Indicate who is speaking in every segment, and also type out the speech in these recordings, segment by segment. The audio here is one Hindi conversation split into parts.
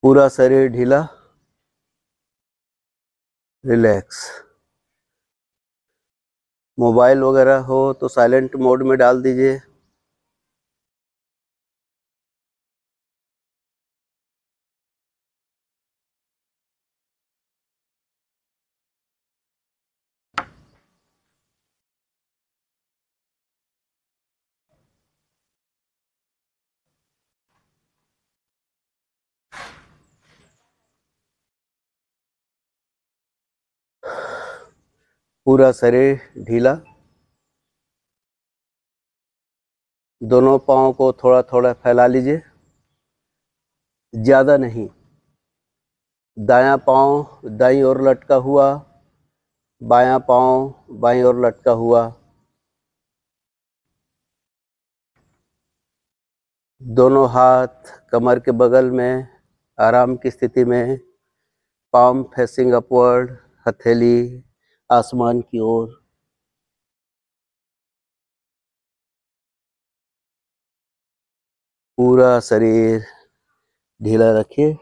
Speaker 1: पूरा शरीर ढीला, रिलैक्स। मोबाइल वगैरह हो तो साइलेंट मोड में डाल दीजिए। पूरा शरीर ढीला। दोनों पाँव को थोड़ा थोड़ा फैला लीजिए, ज़्यादा नहीं। दायां पाँव दाईं ओर लटका हुआ, बायां पाँव बाईं ओर लटका हुआ। दोनों हाथ कमर के बगल में आराम की स्थिति में, पाम फेसिंग अपवर्ड, हथेली आसमान की ओर। पूरा शरीर ढीला रखिए,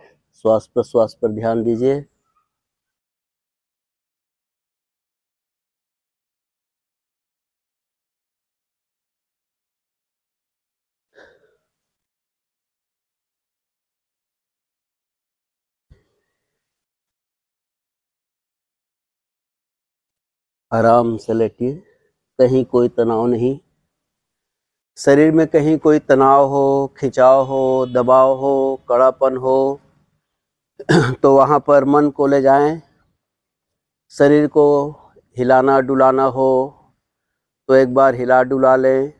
Speaker 1: श्वास प्रश्वास पर ध्यान दीजिए। आराम से लेटिए, कहीं कोई तनाव नहीं। शरीर में कहीं कोई तनाव हो, खिंचाव हो, दबाव हो, कड़ापन हो तो वहाँ पर मन को ले जाएं। शरीर को हिलाना डुलाना हो तो एक बार हिला डुला लें।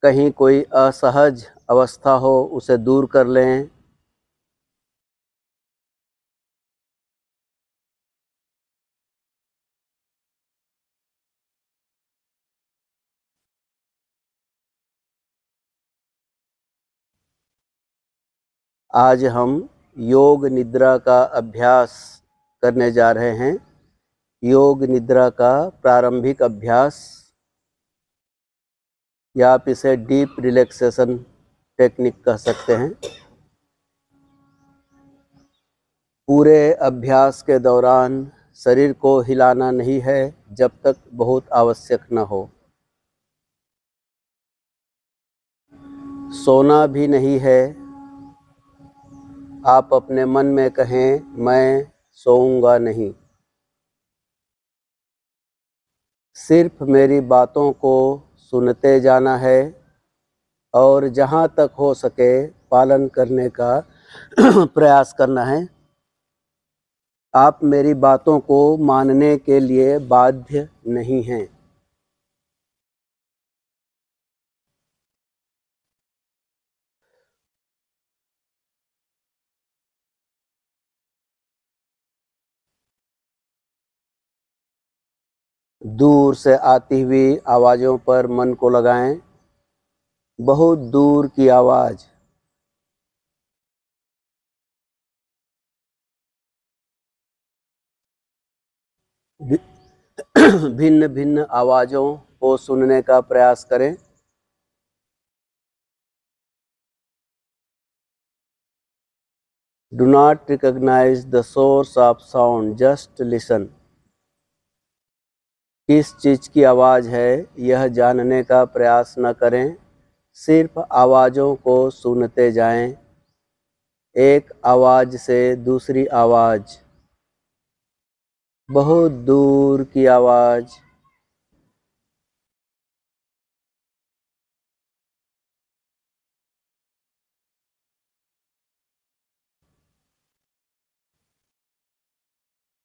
Speaker 1: कहीं कोई असहज अवस्था हो उसे दूर कर लें। आज हम योग निद्रा का अभ्यास करने जा रहे हैं। योग निद्रा का प्रारंभिक अभ्यास, या आप इसे डीप रिलैक्सेशन टेक्निक कह सकते हैं। पूरे अभ्यास के दौरान शरीर को हिलाना नहीं है जब तक बहुत आवश्यक न हो। सोना भी नहीं है। आप अपने मन में कहें, मैं सोऊंगा नहीं। सिर्फ मेरी बातों को सुनते जाना है और जहाँ तक हो सके पालन करने का प्रयास करना है। आप मेरी बातों को मानने के लिए बाध्य नहीं हैं। दूर से आती हुई आवाज़ों पर मन को लगाएं। बहुत दूर की आवाज़, भिन्न भिन्न आवाज़ों को सुनने का प्रयास करें। Do not recognize the source of sound, just listen. किस चीज़ की आवाज़ है यह जानने का प्रयास न करें, सिर्फ आवाज़ों को सुनते जाएं। एक आवाज़ से दूसरी आवाज़, बहुत दूर की आवाज़।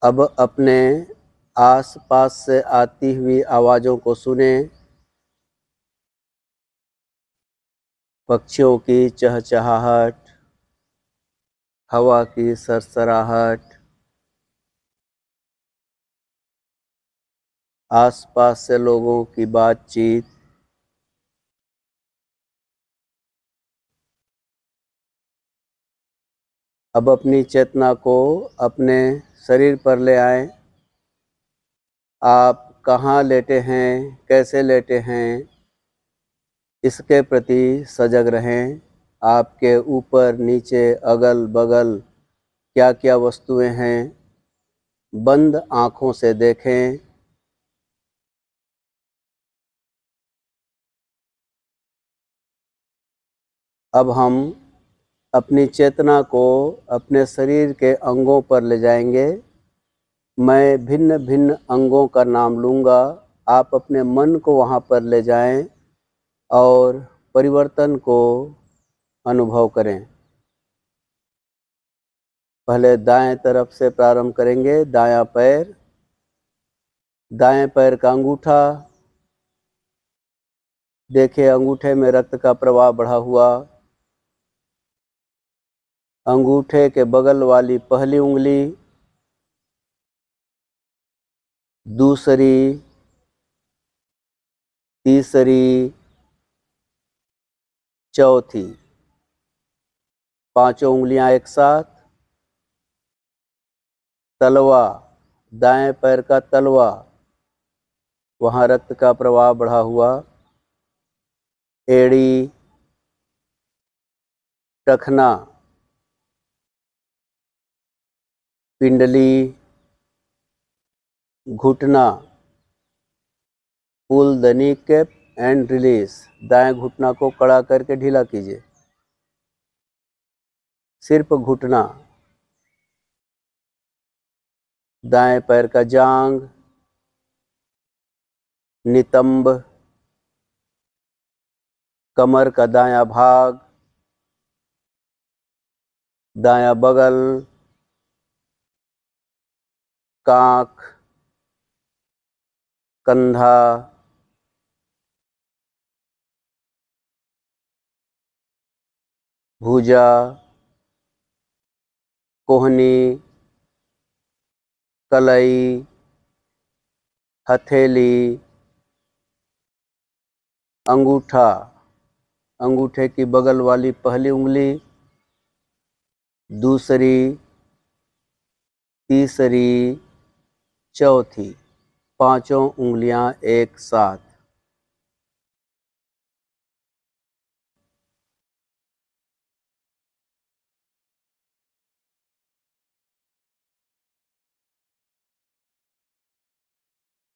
Speaker 1: अब अपने आस-पास से आती हुई आवाज़ों को सुनें। पक्षियों की चहचहाहट, हवा की सरसराहट, आस-पास से लोगों की बातचीत। अब अपनी चेतना को अपने शरीर पर ले आएं। आप कहाँ लेटे हैं, कैसे लेटे हैं, इसके प्रति सजग रहें। आपके ऊपर नीचे अगल बगल क्या क्या वस्तुएं हैं, बंद आँखों से देखें। अब हम अपनी चेतना को अपने शरीर के अंगों पर ले जाएंगे। मैं भिन्न भिन्न अंगों का नाम लूँगा, आप अपने मन को वहाँ पर ले जाएं और परिवर्तन को अनुभव करें। पहले दाएं तरफ से प्रारंभ करेंगे। दायां पैर, दाएं पैर का अंगूठा, देखिए अंगूठे में रक्त का प्रवाह बढ़ा हुआ। अंगूठे के बगल वाली पहली उंगली, दूसरी, तीसरी, चौथी, पांचों उंगलियां एक साथ। तलवा, दाएं पैर का तलवा, वहां रक्त का प्रवाह बढ़ा हुआ। एड़ी, टखना, पिंडली, घुटना। Pull the knee cap and release, दाएं घुटना को कड़ा करके ढीला कीजिए। सिर्फ घुटना। दाएं पैर का जांग, नितंब, कमर का दायां भाग, दायां बगल, कांख, कंधा, भुजा, कोहनी, कलाई, हथेली, अंगूठा, अंगूठे की बगल वाली पहली उंगली, दूसरी, तीसरी, चौथी, पांचों उंगलियां एक साथ।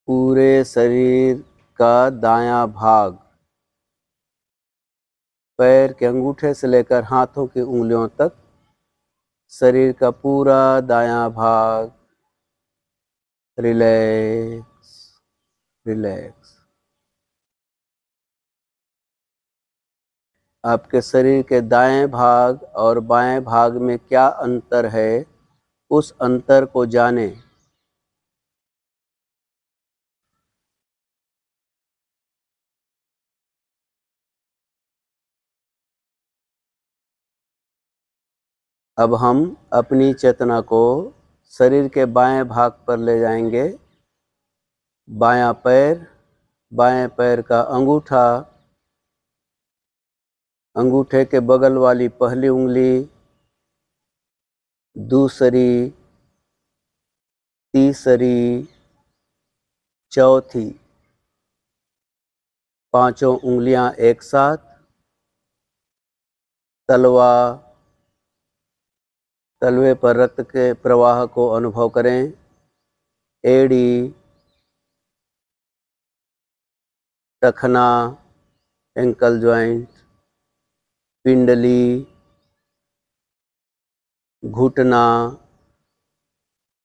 Speaker 1: पूरे शरीर का दायां भाग, पैर के अंगूठे से लेकर हाथों की उंगलियों तक, शरीर का पूरा दायां भाग रिलैक्स रिलैक्स। आपके शरीर के दाएं भाग और बाएं भाग में क्या अंतर है, उस अंतर को जानें। अब हम अपनी चेतना को शरीर के बाएं भाग पर ले जाएंगे। बायां पैर, बाएं पैर का अंगूठा, अंगूठे के बगल वाली पहली उंगली, दूसरी, तीसरी, चौथी, पांचों उंगलियां एक साथ। तलवा, तलवे पर रक्त के प्रवाह को अनुभव करें। एड़ी, टखना, एंकल ज्वाइंट, पिंडली, घुटना,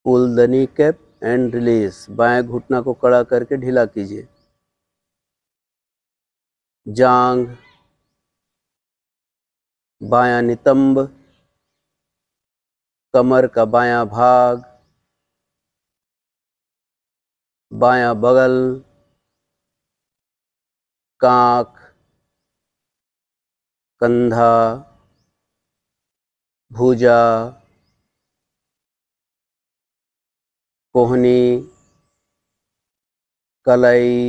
Speaker 1: pull the knee cap and release, बाएं घुटना को कड़ा करके ढीला कीजिए। जांग, बायां नितंब, कमर का बायां भाग, बायां बगल, कांख, कंधा, भुजा, कोहनी, कलाई,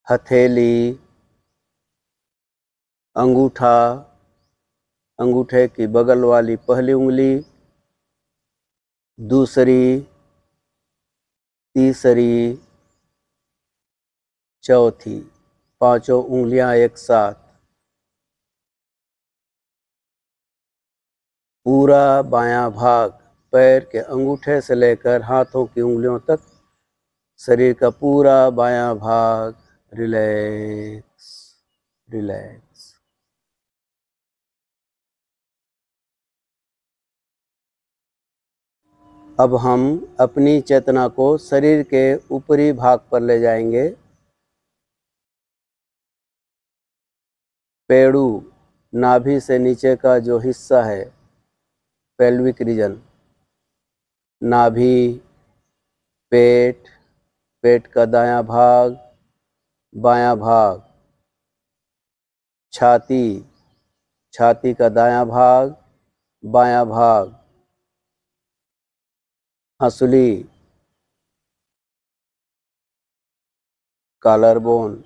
Speaker 1: हथेली, अंगूठा, अंगूठे की बगल वाली पहली उंगली, दूसरी, तीसरी, चौथी, पांचों उंगलियां एक साथ। पूरा बायां भाग, पैर के अंगूठे से लेकर हाथों की उंगलियों तक, शरीर का पूरा बायां भाग रिलैक्स रिलैक्स। अब हम अपनी चेतना को शरीर के ऊपरी भाग पर ले जाएंगे। पेड़ू, नाभि से नीचे का जो हिस्सा है, पेल्विक रीजन, नाभि, पेट, पेट का दायां भाग, बायां भाग, छाती, छाती का दायां भाग, बायां भाग, हंसुली, कॉलर बोन,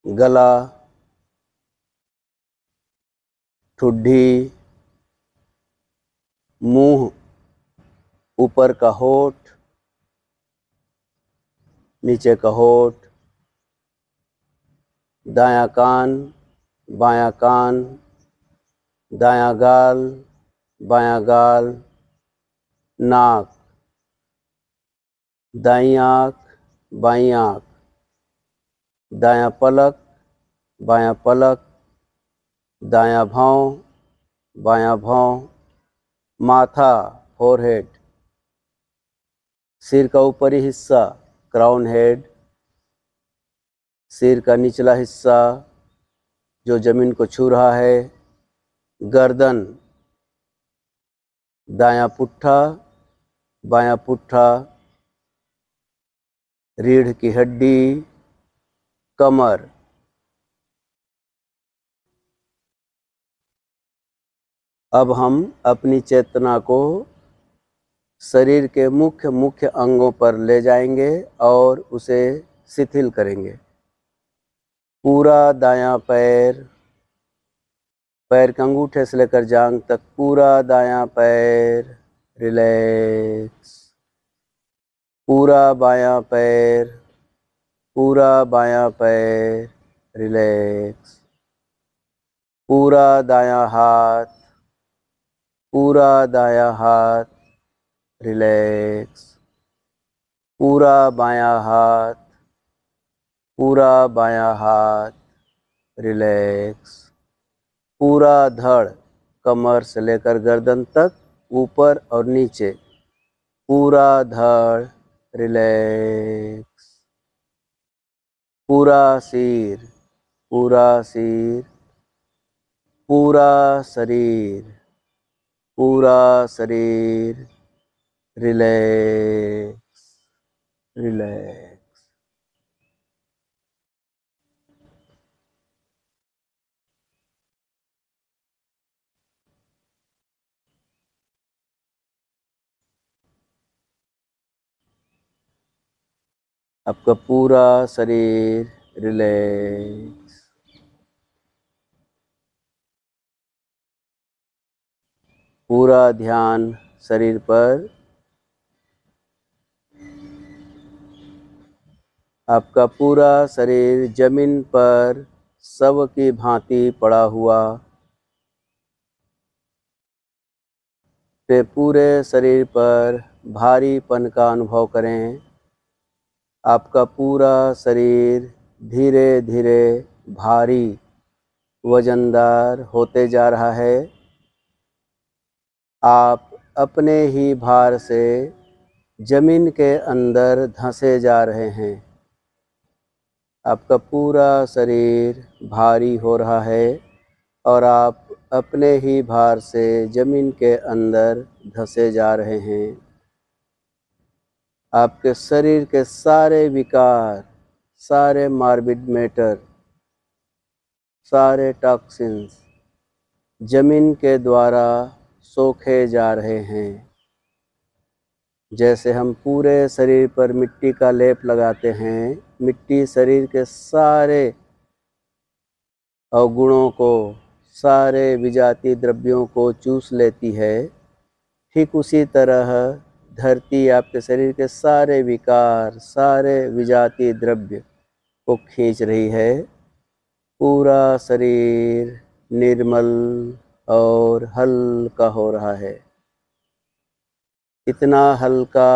Speaker 1: गला, ठुड्डी, मुंह, ऊपर का होठ, नीचे का होठ, दायां कान, बायां कान, दायां गाल, बायां गाल, नाक, दाईं आँख, बाईं आँख, दायां पलक, बायां पलक, दायां भौं, बायां भौं, माथा, फोरहेड, सिर का ऊपरी हिस्सा, क्राउन हेड, सिर का निचला हिस्सा जो जमीन को छू रहा है, गर्दन, दायां पुट्ठा, बायां पुट्ठा, रीढ़ की हड्डी, कमर। अब हम अपनी चेतना को शरीर के मुख्य मुख्य अंगों पर ले जाएंगे और उसे शिथिल करेंगे। पूरा दायां पैर, पैर के अंगूठे से लेकर जांघ तक पूरा दायां पैर रिलैक्स, पूरा बायां पैर, पूरा बायां पैर रिलैक्स, पूरा दायां हाथ, पूरा दायां हाथ रिलैक्स, पूरा बायां हाथ, पूरा बायां हाथ रिलैक्स, पूरा धड़, कमर से लेकर गर्दन तक, ऊपर और नीचे, पूरा धड़ रिलैक्स, पूरा सिर, पूरा सिर, पूरा शरीर, पूरा शरीर रिलैक्स रिलैक्स। आपका पूरा शरीर रिलैक्स। पूरा ध्यान शरीर पर। आपका पूरा शरीर जमीन पर शव की भांति पड़ा हुआ, पे पूरे शरीर पर भारीपन का अनुभव करें। आपका पूरा शरीर धीरे धीरे भारी, वजनदार होते जा रहा है। आप अपने ही भार से जमीन के अंदर धंसे जा रहे हैं। आपका पूरा शरीर भारी हो रहा है और आप अपने ही भार से जमीन के अंदर धंसे जा रहे हैं। आपके शरीर के सारे विकार, सारे मार्बिड मैटर, सारे टॉक्सिन्स जमीन के द्वारा सोखे जा रहे हैं। जैसे हम पूरे शरीर पर मिट्टी का लेप लगाते हैं, मिट्टी शरीर के सारे अवगुणों को, सारे विजातीय द्रव्यों को चूस लेती है। ठीक उसी तरह धरती आपके शरीर के सारे विकार, सारे विजातीय द्रव्य को खींच रही है। पूरा शरीर निर्मल और हल्का हो रहा है। इतना हल्का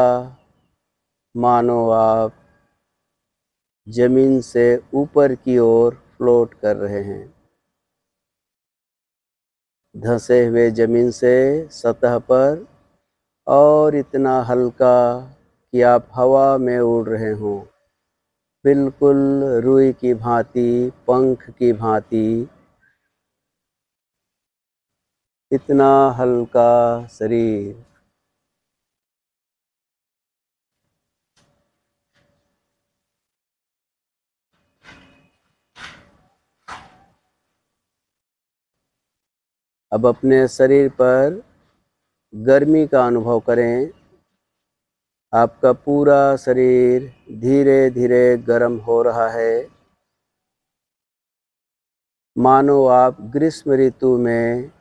Speaker 1: मानो आप जमीन से ऊपर की ओर फ्लोट कर रहे हैं, धंसे हुए जमीन से सतह पर, और इतना हल्का कि आप हवा में उड़ रहे हों, बिल्कुल रुई की भांति, पंख की भांति। इतना हल्का शरीर। अब अपने शरीर पर गर्मी का अनुभव करें। आपका पूरा शरीर धीरे धीरे गर्म हो रहा है, मानो आप ग्रीष्म ऋतु में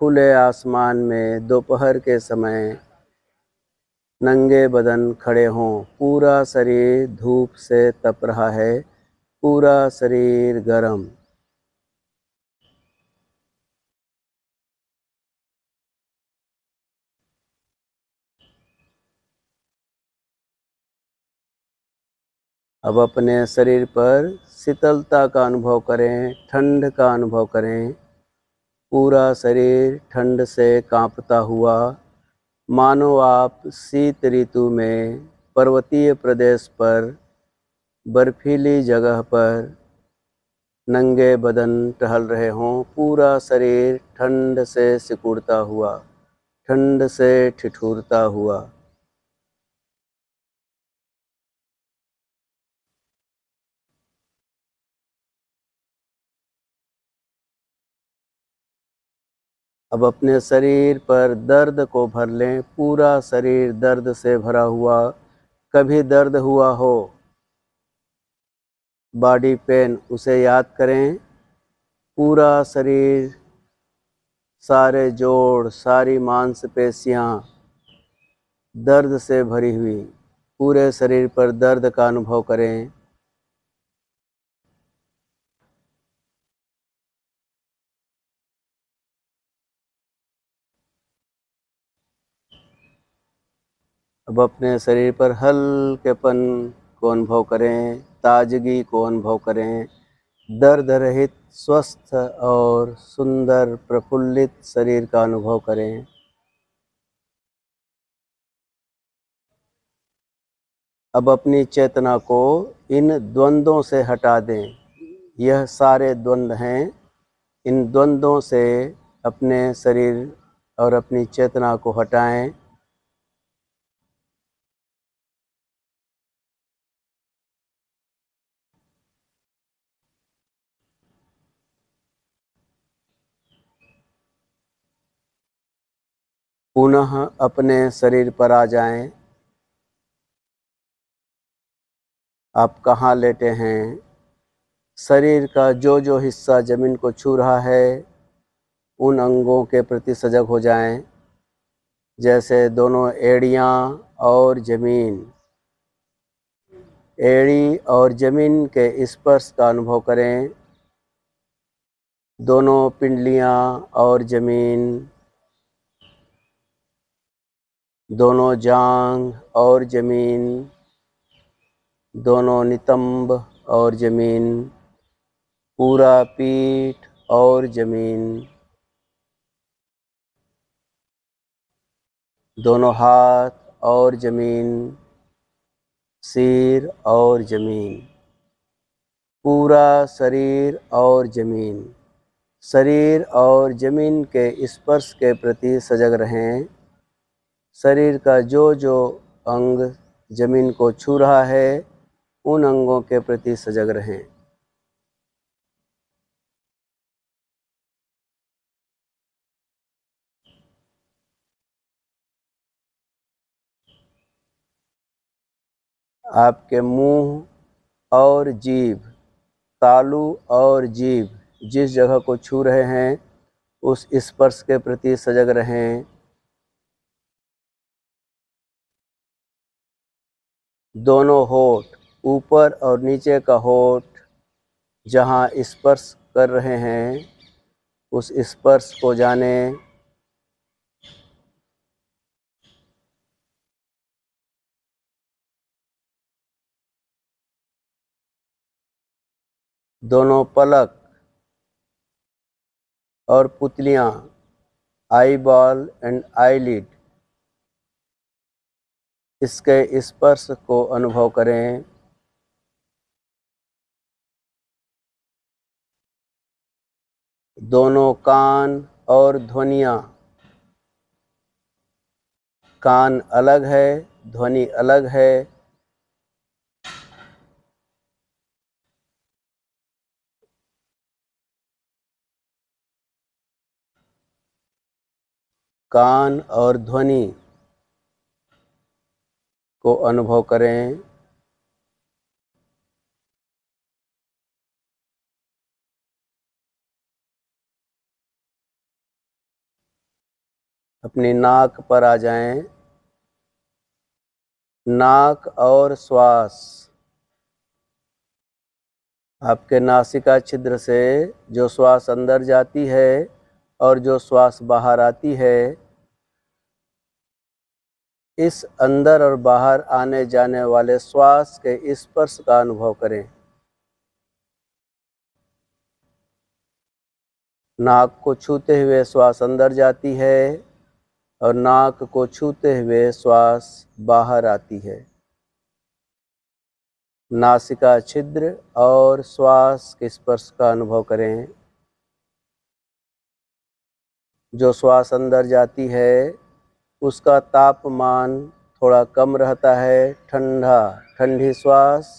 Speaker 1: खुले आसमान में दोपहर के समय नंगे बदन खड़े हों। पूरा शरीर धूप से तप रहा है, पूरा शरीर गर्म। अब अपने शरीर पर शीतलता का अनुभव करें, ठंड का अनुभव करें। पूरा शरीर ठंड से कांपता हुआ, मानो आप शीत ऋतु में पर्वतीय प्रदेश पर बर्फीली जगह पर नंगे बदन टहल रहे हों। पूरा शरीर ठंड से सिकुड़ता हुआ, ठंड से ठिठुरता हुआ। अब अपने शरीर पर दर्द को भर लें। पूरा शरीर दर्द से भरा हुआ। कभी दर्द हुआ हो, बॉडी पेन, उसे याद करें। पूरा शरीर, सारे जोड़, सारी मांसपेशियां दर्द से भरी हुई। पूरे शरीर पर दर्द का अनुभव करें। अब अपने शरीर पर हल्केपन को अनुभव करें, ताजगी को अनुभव करें। दर्द रहित, स्वस्थ और सुंदर प्रफुल्लित शरीर का अनुभव करें। अब अपनी चेतना को इन द्वंद्वों से हटा दें। यह सारे द्वंद्व हैं। इन द्वंद्वों से अपने शरीर और अपनी चेतना को हटाएं। पुनः अपने शरीर पर आ जाएं। आप कहाँ लेटे हैं? शरीर का जो जो हिस्सा जमीन को छू रहा है, उन अंगों के प्रति सजग हो जाएं। जैसे दोनों एड़ियाँ और जमीन, एड़ी और जमीन के स्पर्श का अनुभव करें। दोनों पिंडलियाँ और जमीन, दोनों जांघ और जमीन, दोनों नितंब और जमीन, पूरा पीठ और जमीन, दोनों हाथ और जमीन, सिर और जमीन, पूरा शरीर और जमीन। शरीर और जमीन के स्पर्श के प्रति सजग रहें। शरीर का जो जो अंग जमीन को छू रहा है, उन अंगों के प्रति सजग रहें। आपके मुंह और जीभ, तालू और जीभ जिस जगह को छू रहे हैं, उस स्पर्श के प्रति सजग रहें। दोनों होठ, ऊपर और नीचे का होठ जहाँ स्पर्श कर रहे हैं, उस स्पर्श को जाने। दोनों पलक और पुतलियां, आई बॉल एंड आईलिड, इसके स्पर्श को अनुभव करें। दोनों कान और ध्वनियां, कान अलग है, ध्वनि अलग है। कान और ध्वनि को अनुभव करें। अपनी नाक पर आ जाएं। नाक और श्वास, आपके नासिका छिद्र से जो श्वास अंदर जाती है और जो श्वास बाहर आती है, इस अंदर और बाहर आने जाने वाले श्वास के स्पर्श का अनुभव करें। नाक को छूते हुए श्वास अंदर जाती है और नाक को छूते हुए श्वास बाहर आती है। नासिका छिद्र और श्वास के स्पर्श का अनुभव करें। जो श्वास अंदर जाती है उसका तापमान थोड़ा कम रहता है, ठंडी श्वास,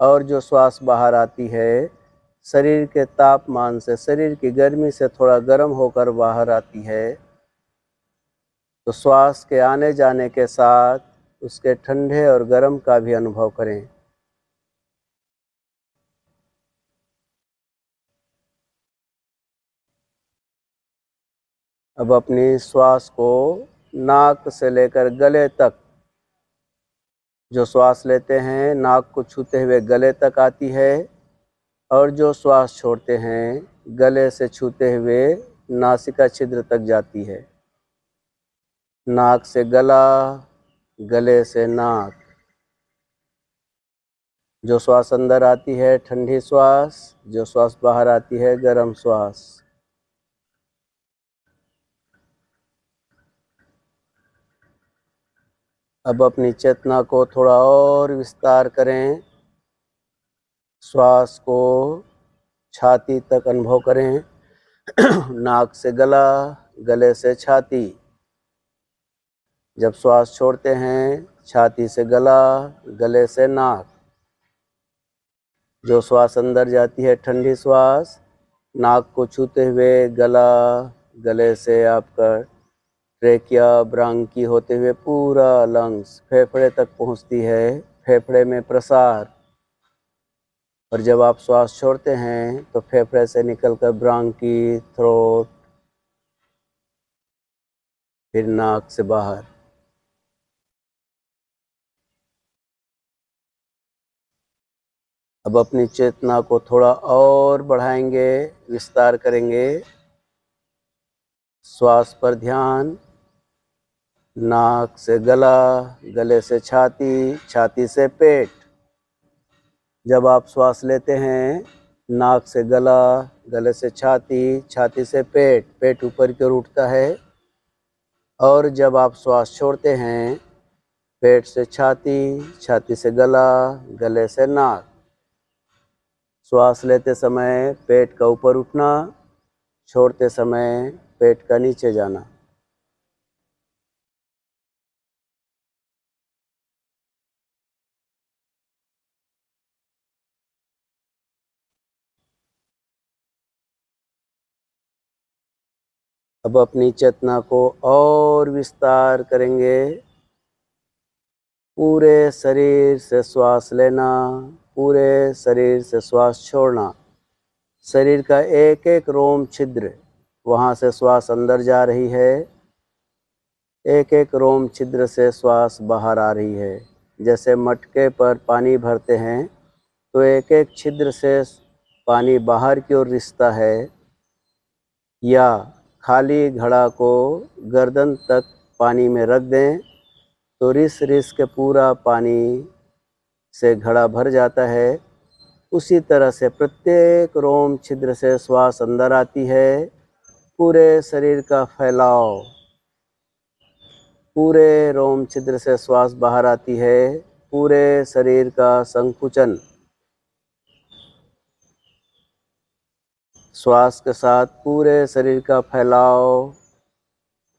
Speaker 1: और जो श्वास बाहर आती है शरीर के तापमान से, शरीर की गर्मी से थोड़ा गर्म होकर बाहर आती है। तो श्वास के आने जाने के साथ उसके ठंडे और गर्म का भी अनुभव करें। अब अपनी श्वास को नाक से लेकर गले तक, जो श्वास लेते हैं नाक को छूते हुए गले तक आती है और जो श्वास छोड़ते हैं गले से छूते हुए नासिका छिद्र तक जाती है। नाक से गला, गले से नाक। जो श्वास अंदर आती है ठंडी श्वास, जो श्वास बाहर आती है गर्म श्वास। अब अपनी चेतना को थोड़ा और विस्तार करें। श्वास को छाती तक अनुभव करें। नाक से गला, गले से छाती। जब श्वास छोड़ते हैं छाती से गला, गले से नाक। जो श्वास अंदर जाती है ठंडी श्वास, नाक को छूते हुए गला, गले से आपका ट्रेकिया, ब्रांकी होते हुए पूरा लंग्स, फेफड़े तक पहुंचती है, फेफड़े में प्रसार। और जब आप श्वास छोड़ते हैं तो फेफड़े से निकलकर ब्रांकी, थ्रोट, फिर नाक से बाहर। अब अपनी चेतना को थोड़ा और बढ़ाएंगे, विस्तार करेंगे। श्वास पर ध्यान। नाक से गला, गले से छाती, छाती से पेट। जब आप श्वास लेते हैं नाक से गला, गले से छाती, छाती से पेट, पेट ऊपर की ओर उठता है। और जब आप श्वास छोड़ते हैं पेट से छाती, छाती से गला, गले से नाक। श्वास लेते समय पेट का ऊपर उठना, छोड़ते समय पेट का नीचे जाना। अब अपनी चेतना को और विस्तार करेंगे। पूरे शरीर से श्वास लेना, पूरे शरीर से श्वास छोड़ना। शरीर का एक एक रोम छिद्र, वहाँ से श्वास अंदर जा रही है, एक एक रोम छिद्र से श्वास बाहर आ रही है। जैसे मटके पर पानी भरते हैं तो एक एक छिद्र से पानी बाहर की ओर रिसता है, या खाली घड़ा को गर्दन तक पानी में रख दें तो रिस रिस के पूरा पानी से घड़ा भर जाता है। उसी तरह से प्रत्येक रोम छिद्र से श्वास अंदर आती है, पूरे शरीर का फैलाव। पूरे रोम छिद्र से श्वास बाहर आती है, पूरे शरीर का संकुचन। श्वास के साथ पूरे शरीर का फैलाव,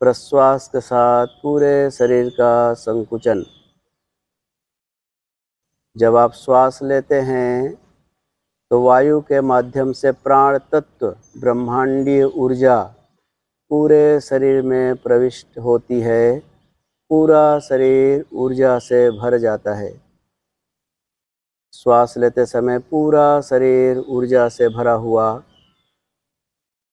Speaker 1: प्रश्वास के साथ पूरे शरीर का संकुचन। जब आप श्वास लेते हैं तो वायु के माध्यम से प्राण तत्व, ब्रह्मांडीय ऊर्जा पूरे शरीर में प्रविष्ट होती है। पूरा शरीर ऊर्जा से भर जाता है। श्वास लेते समय पूरा शरीर ऊर्जा से भरा हुआ,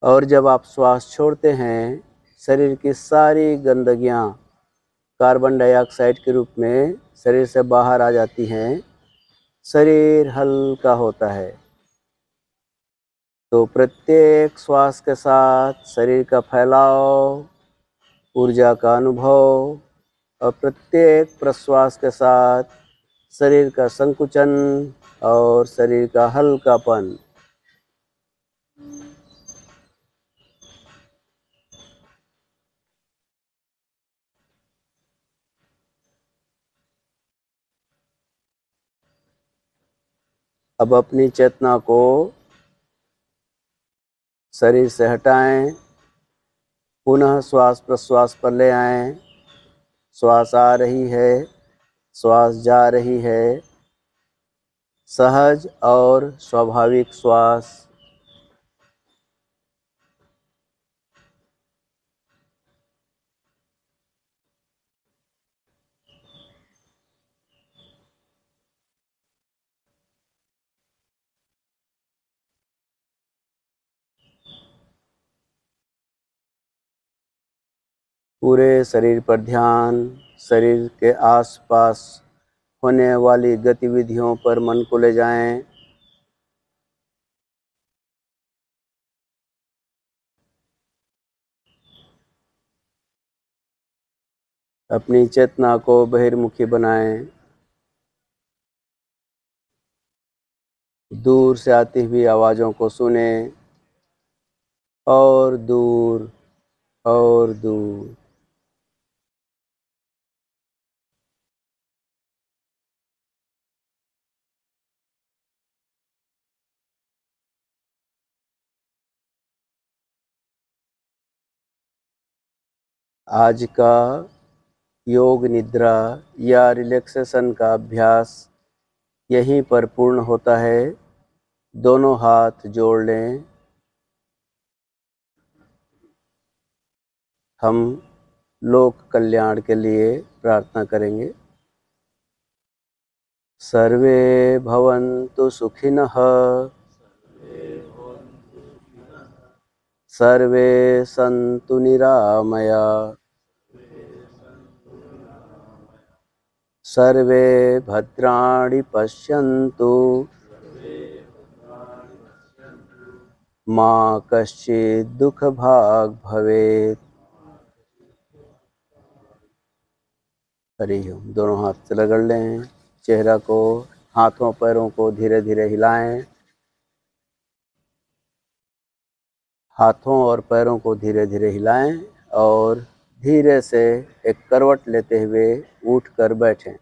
Speaker 1: और जब आप श्वास छोड़ते हैं शरीर की सारी गंदगियां कार्बन डाइऑक्साइड के रूप में शरीर से बाहर आ जाती हैं। शरीर हल्का होता है। तो प्रत्येक श्वास के साथ शरीर का फैलाव, ऊर्जा का अनुभव, और प्रत्येक प्रश्वास के साथ शरीर का संकुचन और शरीर का हल्कापन। अब अपनी चेतना को शरीर से हटाएं, पुनः श्वास प्रश्वास पर ले आएं। श्वास आ रही है, श्वास जा रही है। सहज और स्वाभाविक श्वास। पूरे शरीर पर ध्यान, शरीर के आसपास होने वाली गतिविधियों पर मन को ले जाएं। अपनी चेतना को बहिर्मुखी बनाएं। दूर से आती हुई आवाज़ों को सुने, और दूर और दूर। आज का योग निद्रा या रिलैक्सेशन का अभ्यास यहीं पर पूर्ण होता है। दोनों हाथ जोड़ लें। हम लोक कल्याण के लिए प्रार्थना करेंगे। सर्वे भवन्तु सुखिनः, सर्वे सन्तु निरामया, सर्वे भद्राणि पश्यन्तु, मा कश्चित् दुःखभाग् भवेत्। हरि ओम। दोनों हाथ से रगड़ लें। चेहरा को, हाथों पैरों को धीरे धीरे हिलाएं। हाथों और पैरों को धीरे धीरे हिलाएं और धीरे से एक करवट लेते हुए उठकर बैठें।